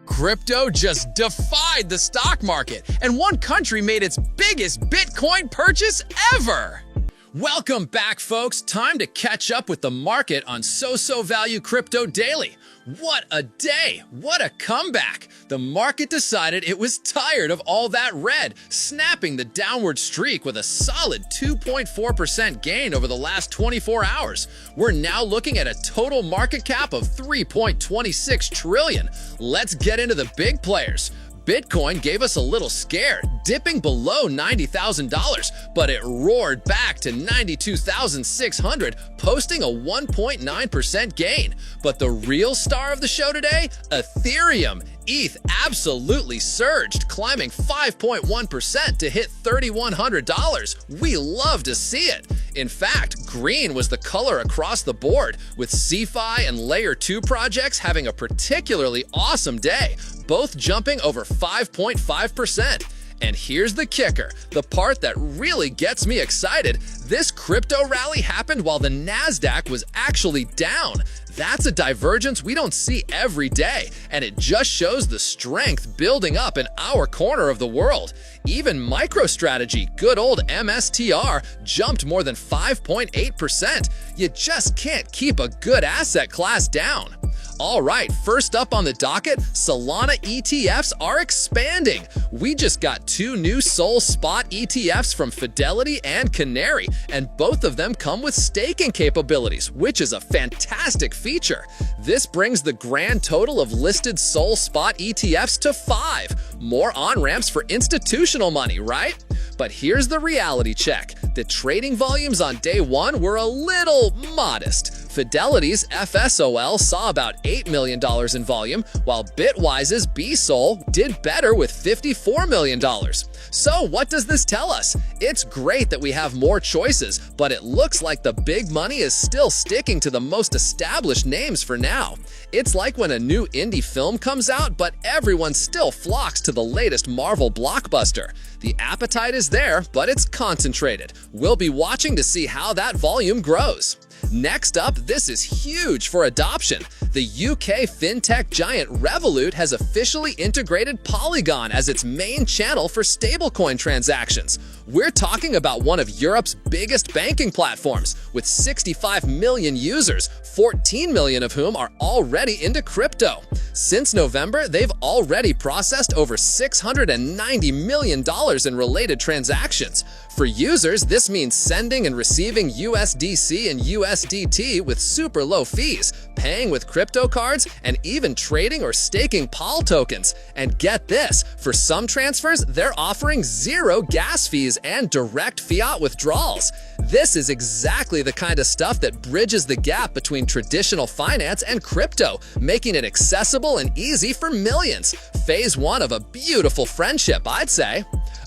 Crypto just defied the stock market, and one country made its biggest Bitcoin purchase ever. Welcome back, folks. Time to catch up with the market on SoSoValue Crypto Daily. What a day! What a comeback! The market decided it was tired of all that red, snapping the downward streak with a solid 2.4% gain over the last 24 hours. We're now looking at a total market cap of $3.26 trillion. Let's get into the big players. Bitcoin gave us a little scare, dipping below $90,000, but it roared back to $92,600, posting a 1.9% gain. But the real star of the show today? Ethereum. ETH absolutely surged, climbing 5.1% to hit $3,100. We love to see it. In fact, green was the color across the board, with CeFi and Layer 2 projects having a particularly awesome day, both jumping over 5.5%. And here's the kicker, the part that really gets me excited. This crypto rally happened while the Nasdaq was actually down. That's a divergence we don't see every day, and it just shows the strength building up in our corner of the world. Even MicroStrategy, good old MSTR, jumped more than 5.8%. You just can't keep a good asset class down. All right, first up on the docket, Solana ETFs are expanding. We just got two new Sol Spot ETFs from Fidelity and Canary, and both of them come with staking capabilities, which is a fantastic feature. This brings the grand total of listed Sol Spot ETFs to 5. More on-ramps for institutional money, right? But here's the reality check. The trading volumes on day one were a little modest. Fidelity's FSOL saw about $8 million in volume, while Bitwise's BSOL did better with $54 million. So what does this tell us? It's great that we have more choices, but it looks like the big money is still sticking to the most established names for now. It's like when a new indie film comes out, but everyone still flocks to the latest Marvel blockbuster. The appetite is there, but it's concentrated. We'll be watching to see how that volume grows. Next up, this is huge for adoption. The UK fintech giant Revolut has officially integrated Polygon as its main channel for stablecoin transactions. We're talking about one of Europe's biggest banking platforms, with 65 million users, 14 million of whom are already into crypto. Since November, they've already processed over $690 million in related transactions. For users, this means sending and receiving USDC and USDT with super low fees, paying with crypto cards, and even trading or staking POL tokens. And get this, for some transfers, they're offering zero gas fees and direct fiat withdrawals. This is exactly the kind of stuff that bridges the gap between traditional finance and crypto, making it accessible and easy for millions. Phase one of a beautiful friendship, I'd say.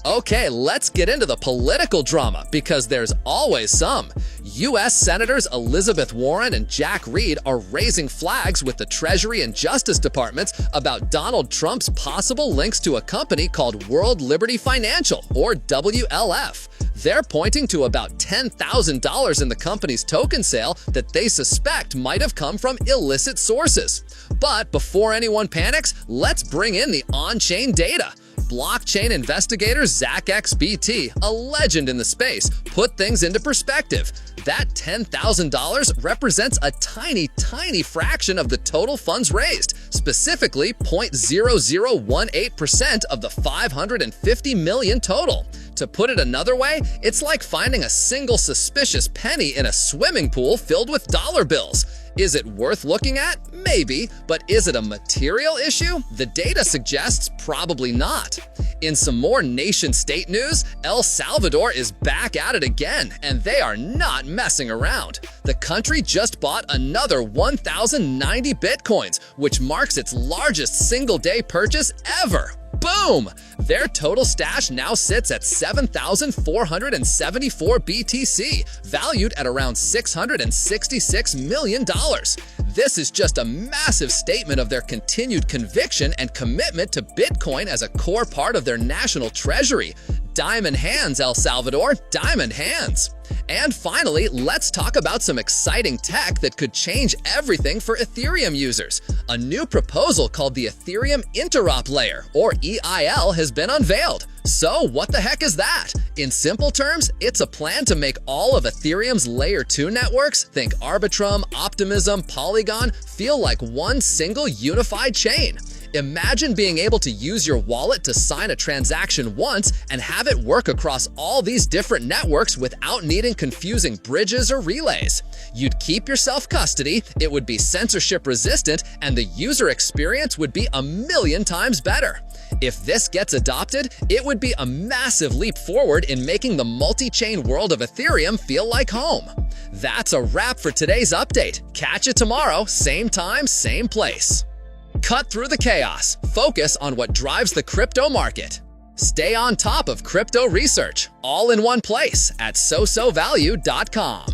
Okay, let's get into the political drama, because there's always some. U.S. Senators Elizabeth Warren and Jack Reed are raising flags with the Treasury and Justice Departments about Donald Trump's possible links to a company called World Liberty Financial, or WLF. They're pointing to about $10,000 in the company's token sale that they suspect might have come from illicit sources. But before anyone panics, let's bring in the on-chain data. Blockchain investigator ZachXBT, a legend in the space, put things into perspective. That $10,000 represents a tiny fraction of the total funds raised, specifically 0.0018% of the $550 million total. To put it another way, it's like finding a single suspicious penny in a swimming pool filled with dollar bills. Is it worth looking at? Maybe, but is it a material issue? The data suggests probably not. In some more nation-state news, El Salvador is back at it again, and they are not messing around. The country just bought another 1,090 bitcoins, which marks its largest single-day purchase ever. Boom! Their total stash now sits at 7,474 BTC, valued at around $666 million. This is just a massive statement of their continued conviction and commitment to Bitcoin as a core part of their national treasury. Diamond hands, El Salvador, diamond hands. And finally, let's talk about some exciting tech that could change everything for Ethereum users. A new proposal called the Ethereum Interop Layer, or EIL, has been unveiled. So what the heck is that? In simple terms, it's a plan to make all of Ethereum's Layer 2 networks, think Arbitrum, Optimism, Polygon, feel like one single unified chain. Imagine being able to use your wallet to sign a transaction once and have it work across all these different networks without needing confusing bridges or relays. You'd keep your self-custody, it would be censorship resistant, and the user experience would be 1,000,000 times better. If this gets adopted, it would be a massive leap forward in making the multi-chain world of Ethereum feel like home. That's a wrap for today's update. Catch you tomorrow, same time, same place. Cut through the chaos. Focus on what drives the crypto market. Stay on top of crypto research, all in one place at SoSoValue.com.